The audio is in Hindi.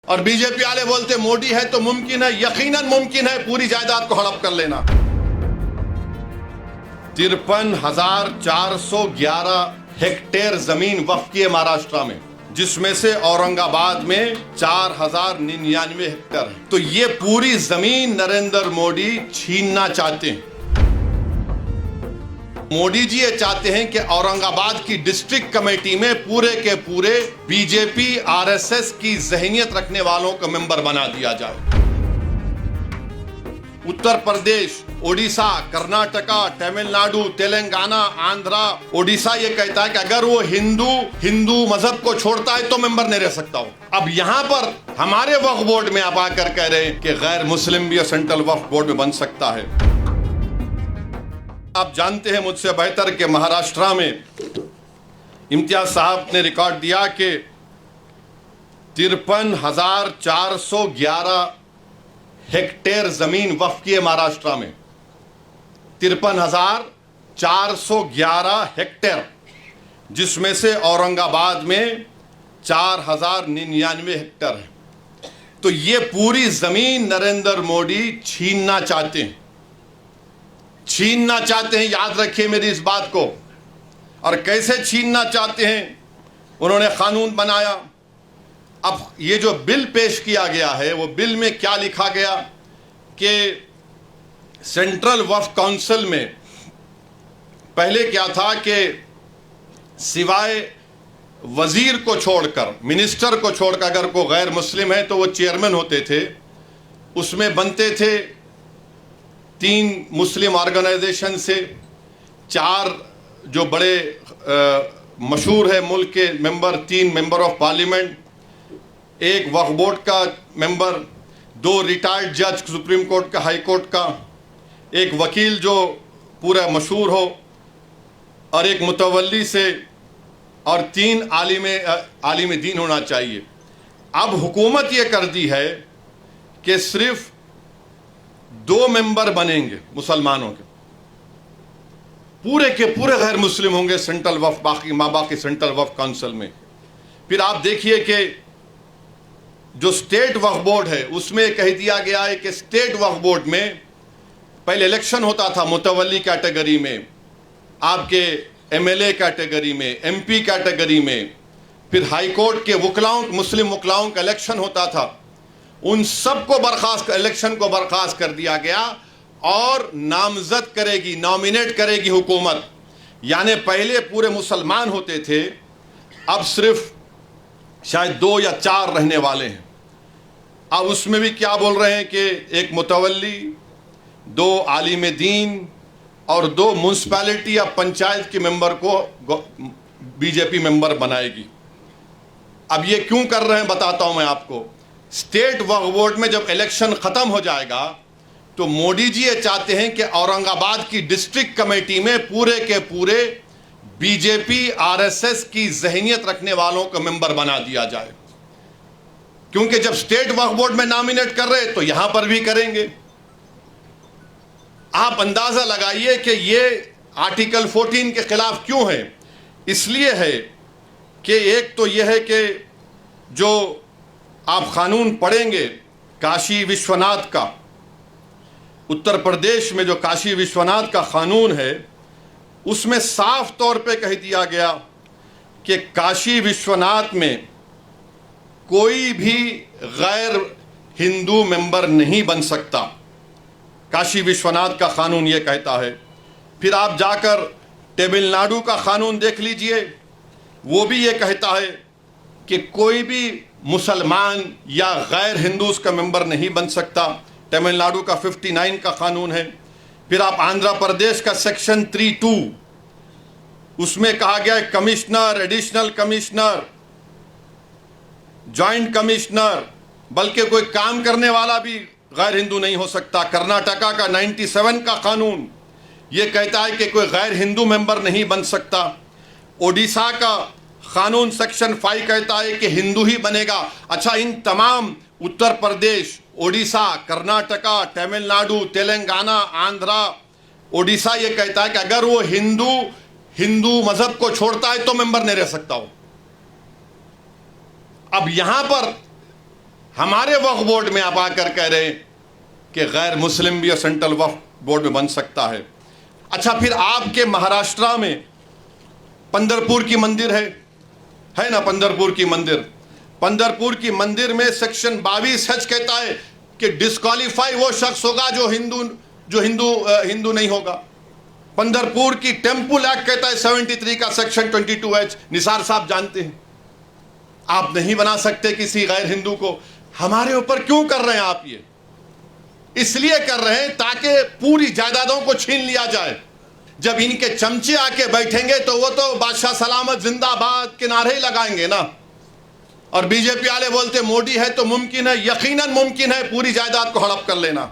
और बीजेपी वाले बोलते मोदी है तो मुमकिन है, यकीनन मुमकिन है पूरी जायदाद को हड़प कर लेना। 53,411 हेक्टेयर जमीन वक्फ की है महाराष्ट्र में, जिसमें से औरंगाबाद में 4,099 हेक्टेयर है। तो ये पूरी जमीन नरेंद्र मोदी छीनना चाहते हैं। मोदी जी ये चाहते हैं कि औरंगाबाद की डिस्ट्रिक्ट कमेटी में पूरे के पूरे बीजेपी आरएसएस की जहनियत रखने वालों को मेंबर बना दिया जाए। उत्तर प्रदेश, ओडिशा, कर्नाटका, तमिलनाडु, तेलंगाना, आंध्रा, ओडिशा ये कहता है कि अगर वो हिंदू मजहब को छोड़ता है तो मेंबर नहीं रह सकता हो। अब यहां पर हमारे वक्फ बोर्ड में आप आकर कह रहे हैं कि गैर मुस्लिम भी सेंट्रल वक्फ बोर्ड में बन सकता है। आप जानते हैं मुझसे बेहतर कि महाराष्ट्र में इम्तियाज साहब ने रिकॉर्ड दिया कि 53,411 हेक्टेयर जमीन वक्फ की है महाराष्ट्र में। 53,411 हेक्टेयर, जिसमें से औरंगाबाद में 4,099 हेक्टेयर है। तो ये पूरी जमीन नरेंद्र मोदी छीनना चाहते हैं, याद रखिए मेरी इस बात को। और कैसे छीनना चाहते हैं, उन्होंने कानून बनाया। अब ये जो बिल पेश किया गया है, वो बिल में क्या लिखा गया कि सेंट्रल वक्फ काउंसिल में पहले क्या था कि सिवाय वजीर को छोड़कर, मिनिस्टर को छोड़कर अगर कोई गैर मुस्लिम है तो वो चेयरमैन होते थे। उसमें बनते थे 3 मुस्लिम ऑर्गेनाइजेशन से, 4 जो बड़े मशहूर है मुल्क के member, 3 member of parliament, 1 Waqf board का मेंबर, 2 रिटायर्ड जज सुप्रीम कोर्ट का, हाई कोर्ट का, 1 वकील जो पूरा मशहूर हो, और 1 मुतवल्ली से, और 3 आलिम दीन होना चाहिए। अब हुकूमत ये कर दी है कि सिर्फ 2 मेंबर बनेंगे मुसलमानों के, पूरे के पूरे गैर मुस्लिम होंगे सेंट्रल वक्फ, बाकी सेंट्रल वक्फ काउंसिल में। फिर आप देखिए कि जो स्टेट वक्फ बोर्ड है उसमें कह दिया गया है कि स्टेट वक्फ बोर्ड में पहले इलेक्शन होता था मुतवल्ली कैटेगरी में, आपके एमएलए कैटेगरी में, एमपी कैटेगरी में, फिर हाई कोर्ट के वकलाओं, मुस्लिम वकलाओं का इलेक्शन होता था। उन सबको इलेक्शन को बर्खास्त कर दिया गया और नामजद करेगी, नॉमिनेट करेगी हुकूमत। यानी पहले पूरे मुसलमान होते थे, अब सिर्फ शायद 2 या 4 रहने वाले हैं। अब उसमें भी क्या बोल रहे हैं कि 1 मुतवल्ली, 2 आलिम दीन और 2 म्यूनसिपैलिटी या पंचायत के मेंबर को बीजेपी मेंबर बनाएगी। अब ये क्यों कर रहे हैं बताता हूं मैं आपको। स्टेट वक्फ बोर्ड में जब इलेक्शन खत्म हो जाएगा तो मोदी जी ये चाहते हैं कि औरंगाबाद की डिस्ट्रिक्ट कमेटी में पूरे के पूरे बीजेपी आरएसएस की जहनियत रखने वालों को मेंबर बना दिया जाए। क्योंकि जब स्टेट वक्फ बोर्ड में नॉमिनेट कर रहे तो यहां पर भी करेंगे। आप अंदाजा लगाइए कि ये आर्टिकल 14 के खिलाफ क्यों है। इसलिए है कि एक तो यह है कि जो आप कानून पढ़ेंगे काशी विश्वनाथ का, उत्तर प्रदेश में जो काशी विश्वनाथ का कानून है, उसमें साफ तौर पे कह दिया गया कि काशी विश्वनाथ में कोई भी गैर हिंदू मेंबर नहीं बन सकता। काशी विश्वनाथ का कानून ये कहता है। फिर आप जाकर तमिलनाडु का कानून देख लीजिए, वो भी ये कहता है कि कोई भी मुसलमान या गैर हिंदू उसका मेंबर नहीं बन सकता। तमिलनाडु का 59 का कानून है। फिर आप आंध्र प्रदेश का सेक्शन 3(2), उसमें कहा गया है commissioner, additional commissioner, joint commissioner, बल्कि कोई काम करने वाला भी गैर हिंदू नहीं हो सकता। कर्नाटका का 97 का कानून ये कहता है कि कोई गैर हिंदू मेंबर नहीं बन सकता। ओडिशा का कानून सेक्शन 5 कहता है कि हिंदू ही बनेगा। अच्छा, इन तमाम उत्तर प्रदेश, ओडिशा, कर्नाटका, तमिलनाडु, तेलंगाना, आंध्रा, ओडिशा ये कहता है कि अगर वो हिंदू मजहब को छोड़ता है तो मेंबर नहीं रह सकता हो। अब यहां पर हमारे वक्फ बोर्ड में आप आकर कह रहे हैं कि गैर मुस्लिम भी सेंट्रल वक्फ बोर्ड में बन सकता है। अच्छा, फिर आपके महाराष्ट्र में पंढरपुर की मंदिर है ना, पंढरपुर की मंदिर, पंढरपुर की मंदिर में सेक्शन 22H कहता है कि डिस्क्वालीफाई वो शख्स होगा जो हिंदू नहीं होगा। पंढरपुर की टेम्पल एक्ट कहता है 73 का सेक्शन 22H, निसार साहब जानते हैं। आप नहीं बना सकते किसी गैर हिंदू को। हमारे ऊपर क्यों कर रहे हैं आप ये? इसलिए कर रहे हैं ताकि पूरी जायदादों को छीन लिया जाए। जब इनके चमचे आके बैठेंगे तो वो तो बादशाह सलामत जिंदाबाद के नारे ही लगाएंगे ना। और बीजेपी वाले बोलते मोदी है तो मुमकिन है, यकीनन मुमकिन है पूरी जायदाद को हड़प कर लेना।